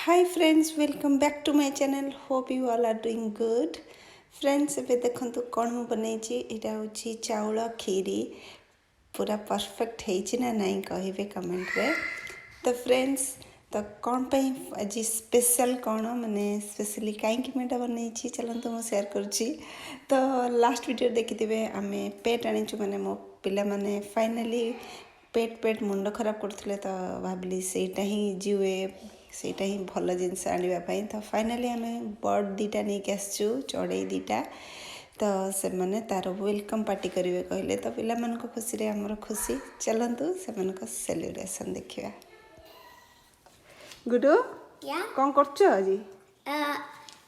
Hi friends, welcome back to my channel. Hope you all are doing good. Friends, ଏବେ ଦେଖନ୍ତୁ କ'ଣ ମୁଁ ବନେଇଛି। ଏଇଟା ହେଉଛି ଚାଉଳ କ୍ଷୀରି। ପୁରା ପରଫେକ୍ଟ ହେଇଛି ନା ନାହିଁ କହିବେ କମେଣ୍ଟରେ। ତ ଫ୍ରେଣ୍ଡସ୍, ତ କ'ଣ ପାଇଁ ଆଜି ସ୍ପେଶାଲ କ'ଣ ମାନେ ସ୍ପେଶାଲି କାହିଁକି ମୁଁ ଏଇଟା ବନେଇଛି ଚାଲନ୍ତୁ ମୁଁ ସେୟାର କରୁଛି। ତ ଲାଷ୍ଟ ଭିଡ଼ିଓ ଦେଖିଥିବେ ଆମେ ପେଟ୍ ଆଣିଛୁ, ମାନେ ମୋ ପିଲାମାନେ ଫାଇନାଲି ପେଟ୍ ମୁଣ୍ଡ ଖରାପ କରୁଥିଲେ, ତ ଭାବିଲି ସେଇଟା ହିଁ ଇଜି ୱେ, ସେଇଟା ହିଁ ଭଲ ଜିନିଷ ଆଣିବା ପାଇଁ। ତ ଫାଇନାଲି ଆମେ ବର୍ଡ଼ ଦୁଇଟା ନେଇକି ଆସିଛୁ, ଚଢ଼େଇ ଦୁଇଟା। ତ ସେମାନେ ତା'ର ୱେଲକମ୍ ପାର୍ଟି କରିବେ କହିଲେ, ତ ପିଲାମାନଙ୍କ ଖୁସିରେ ଆମର ଖୁସି। ଚାଲନ୍ତୁ ସେମାନଙ୍କ ସେଲିବ୍ରେସନ୍ ଦେଖିବା। ଗୁଡୁ, କ'ଣ କରୁଛ ଆଜି?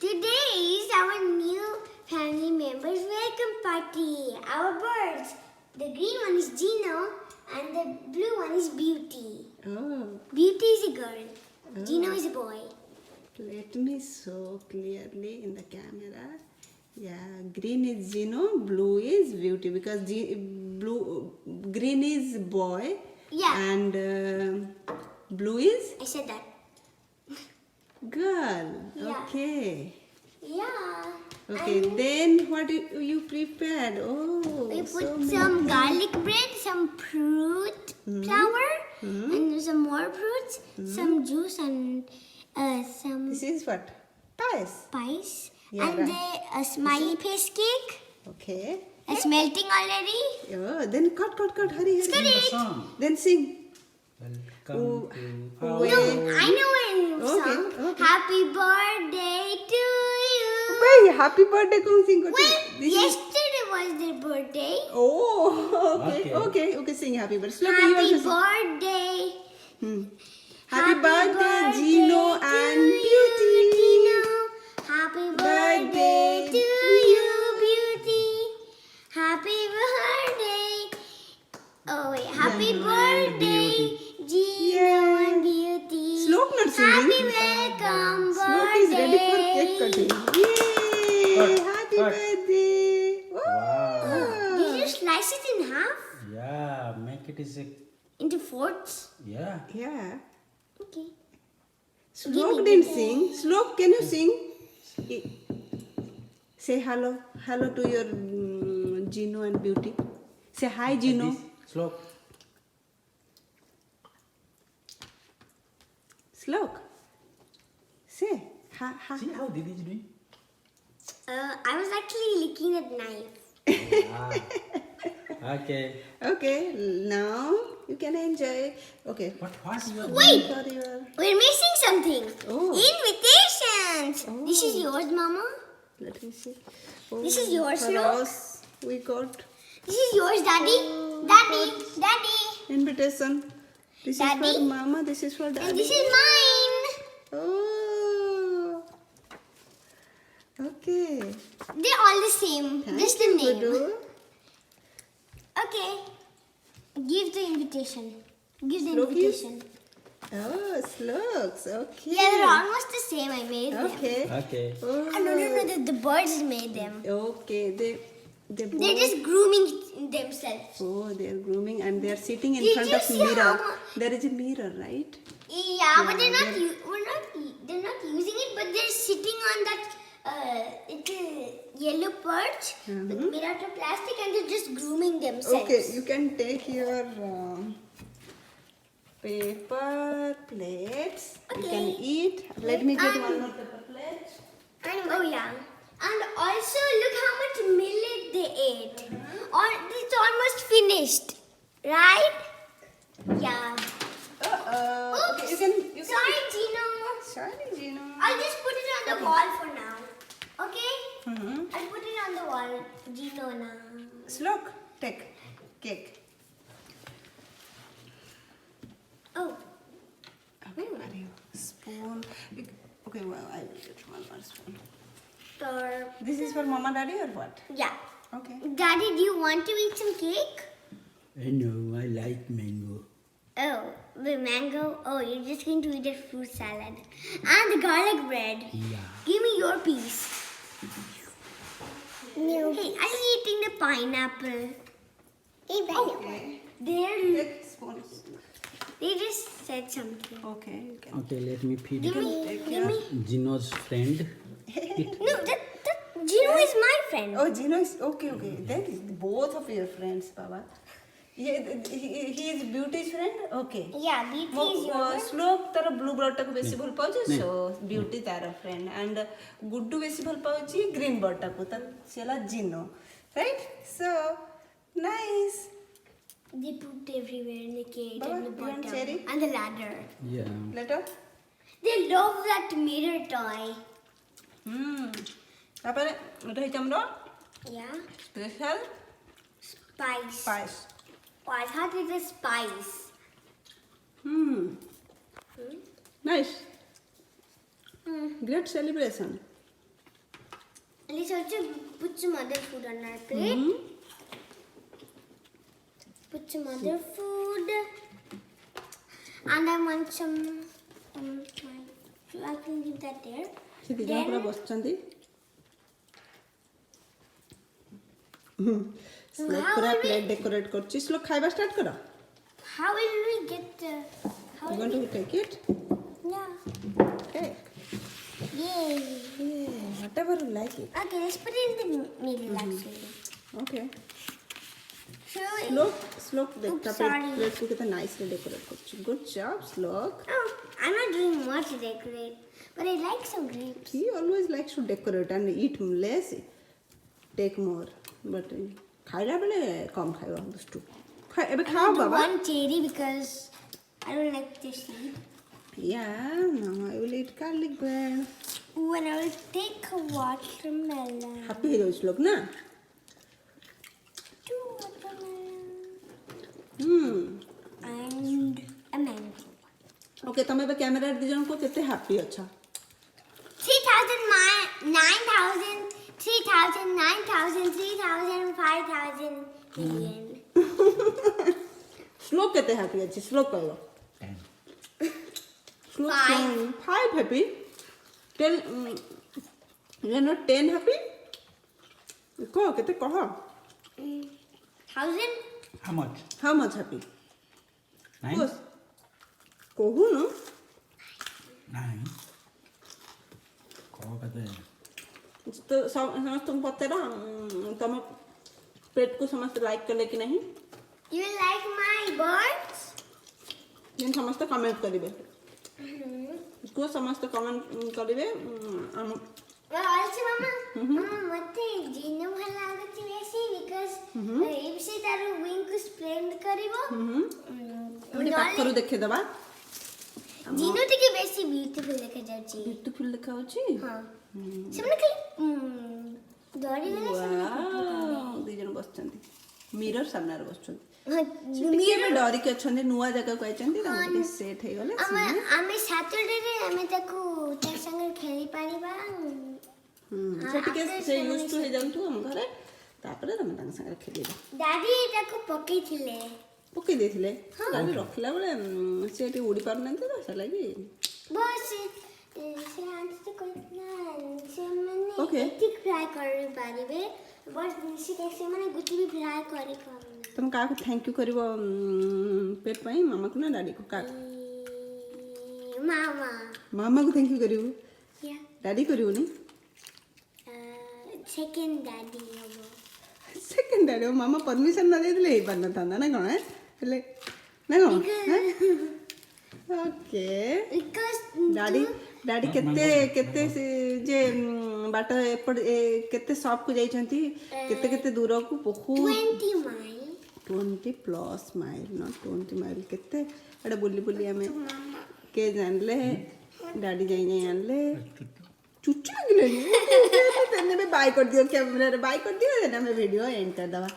Today is our new family members welcome party. Our birds. The green one is Gino and the blue one is Beauty. Oh. Beauty is a girl. Gino is a boy. Let me show clearly in the camera. Yeah, green is Gino, blue is Beauty, because green is boy. Yeah. And blue is I said that. girl. Yeah. Okay. Yeah. Okay, then what you prepared? Oh, We put so some many. garlic bread, some fruit flour, and some more fruits, some juice, and some This is what? Pies. spice. Yeah, and right. a smiley face cake. Okay. It's melting already. Oh, then cut. Hurry. Cut it. Then sing. Welcome to Oh, our wait. I know a Okay, song. okay. Happy birthday to you. Wait, happy birthday, kung sing ko. Well, This is- yesterday was their birthday. Oh, okay. Sing happy birthday. Slowly you Happy also sing. birthday. Happy birthday, Gino and to Beauty. you, Gino. Happy birthday Birthday to you, Beauty. Happy birthday. Oh wait, happy birthday, Gino and Beauty. Slok not singing. Happy welcome Slok is ready for cake birthday. cutting. Yay! Cut, Happy cut. birthday. Wow. Did you slice it in half Yeah, make it is a into fourths? yeah. Yeah. Okay. Slok didn't sing. Slok, can you sing? Say hello to your Gino and Beauty. Say hi, Gino. Slow. Slok. Say ha. See how Didi is doing? I was actually licking at knife. Ah. Okay. Okay, now you can enjoy. Okay. What's your Wait, For your we're missing something. Oh. Invitations. This is yours, Mama. let me see. Oh, This is yours, for Slok. us, we got This is yours, Daddy. Daddy. invitation. This is Daddy. for Mama. This is for Daddy. And this is mine. Oh. Okay. They're all the same. Thank Just the you, name. Gudu. Okay. Give the invitation. Give the Slok is- invitation. Oh, slugs. Okay. Yeah, they're almost the same. I made them. Okay. Okay. Oh. No. The birds made them. Okay. They They're both. just grooming themselves. Oh, they are grooming and they are sitting in Did front you of see mirror. how There is a mirror, right? Yeah, but they're not. they're- They're not using it, but they're sitting on that. It's a yellow perch with made out of plastic, and they're just grooming themselves. Okay, you can take your paper plates. You can Okay. eat. Let me get one more paper plate. Oh yeah. And also look how much millet they ate. It's almost finished, right? Yeah. Okay, you can. Sorry, Gino. Sorry, Gino. I'll just put it on the wall for now. Okay? Mm-hmm. I'll put it on the wall, Gino now. Slok, take cake. Oh. Okay, are you spoon? Okay, well, I will get one more spoon. Or, This is for Mama, Daddy, or what? yeah. Okay. Daddy, do you want to eat some cake? No, I like mango. Oh, the mango. Oh, you're just going to eat a fruit salad. And the garlic bread. Yeah. Give me your piece. No. Hey, I'm eating the pineapple. Okay. There. Take spoons. They just said something. Okay, you can. Okay, let me feed Give me, give me. Gino's friend. No, that Gino is my friend. Oh, Gino is okay. Then both of your friends, Baba. He is Beauty's friend. Okay. Yeah, BT is your friend. श्लोक तार blue bird टाको बेसी भल पाउछ नहीं। सो beauty तार friend and Guddu बेसी भल पाउछ green bird टाको त सेला जिनो right so nice They pooped everywhere in the cage Baba, and the you want bottom cherry? and the ladder. Yeah. Letter They love that mirror toy. तापर रही हमरो Yeah. Special Spice. Spice Oh, I thought it was spice. Nice great celebration Let's also put some other food on our plate. Put some other food. And I want some. I can leave that there. से दी जन पूरा बसचंदी स्लोक पूरा plate decorate करछि स्लोक खाइबा start करो How will we get the? How You will want to take it? Yeah. Okay. Yay. Yeah, whatever you like it. Okay, let's put it in the middle actually. Okay. So it, Slope the Oops, couple sorry. plate को कितना nicely decorate करछि. Good job, Slope. oh, I'm not doing much to decorate, but I like some grapes. He always likes to decorate and eat less, take more. But खाइला बेले कम खाइबा दुष्टु. खाइ एबे खाओ I'll do Baba. one cherry because I don't like to sleep. Yeah, no, I will eat garlic bread. Ooh, and I will take a watermelon. Happy है जो Slope ना? Two watermelon. And a mango. Okay, तमे बे camera दी जन को कितने happy अच्छा. 3,000, 9,000, 3,000, 9,000, 3,000, 5,000 million. Slope कितने happy अच्छी Slope करो. Slope 5 happy. 10 you're not 10 happy? कहो कितने कहो. 1,000? How much? How much happy? 9? Yes. कहू ना. 9. कहो कहते हैं. तो समस्त तुम पते ना तम पेट को समस्त लाइक कर ले कि नहीं. You like my birds? जिन समस्त कमेंट करिवे. इसको समस्त कमेंट करिवे. Well, also, Mama, mate Gino bhal laguchi besi because if se taru wing ko splend karibo. हमने पाखरु देखे दबा. Gino ଟିକେ ବେଶୀ beautiful ଦେଖାଯାଉଛି. ब्यूटीफुल देखा होची. ହଁ. ସେମାନେ ଖାଲି ଦରି ଗଲେ वाओ दी जन बसचंदी. मिरर सामने रे बसचंदी. ସେମାନେ ଟିକେ ଏବେ ଡରିକି ଅଛନ୍ତି ନୂଆ ଜାଗାକୁ ଆଇଛନ୍ତି ତାଙ୍କୁ ଟିକେ ସେଟ୍ ହେଇଗଲେ ଆମେ ସାତର୍ଡେରେ ଆମେ ତାକୁ ତା ସାଙ୍ଗରେ ଖେଳି ପାରିବା. ସେ ଟିକେ ସେ ୟୁଜ୍ ଟୁ ହେଇଯାନ୍ତୁ ଆମ ଘରେ ତାପରେ ତମେ ତାଙ୍କ ସାଙ୍ଗରେ ଖେଳିବ. ଡାଡି ତାକୁ ପକେଇଥିଲେ. ପକେଇ ଦେଇଥିଲେ ଗାଡ଼ି ରଖିଲା ବେଳେ ସେ ଟିକେ ଉଡ଼ି ପାରୁନାହାନ୍ତି ତ ସେ ଲାଗି ବସ୍ ସେ ଆଣ୍ଟି କହିଥିଲା ସେମାନେ Okay. ଏତିକି ଫ୍ରାଏ କରିପାରିବେ ବସ୍ ସେମାନେ ଗୋଟେ ବି ଫ୍ରାଏ କରିପାରୁନାହାନ୍ତି. ତମେ କାହାକୁ ଥ୍ୟାଙ୍କ ୟୁ କରିବ ପେଟ୍ ପାଇଁ ମାମାକୁ ନା ଡାଡ଼ିକୁ କାହାକୁ ମାମା ମାମାକୁ ଥ୍ୟାଙ୍କ ୟୁ କରିବୁ yeah ଡାଡ଼ି କରିବୁନି second daddy ହବ. ସେକେଣ୍ଡ ଡାଡ଼ି ମାମା ପରମିସନ୍ ନ ଦେଇଥିଲେ ହେଇପାରିନଥାନ୍ତା ନା କ'ଣ ହେଲେ ନା କ'ଣ ଓକେ Because ଡାଡ଼ି ଡାଡ଼ି କେତେ କେତେ ଯେ ବାଟ ଏପଟେ କେତେ ସପ୍କୁ ଯାଇଛନ୍ତି କେତେ କେତେ ଦୂରକୁ ବହୁତ 20 miles 20+ ମାଇଲ ନଟ୍ 20 ମାଇଲ କେତେ ଏଇଟା ବୁଲି ବୁଲି ଆମେ କେ ଜାଣିଲେ ଡାଡ଼ି ଯାଇ ଆଣିଲେ ଚୁଚୁ ଲାଗିଲାନି ତେନେ ବି ବାଇ କରିଦିଅ କ୍ୟାମେରାରେ ବାଇ କରିଦିଅ ଆମେ ଭିଡ଼ିଓ ଏଣ୍ଡ କରିଦେବା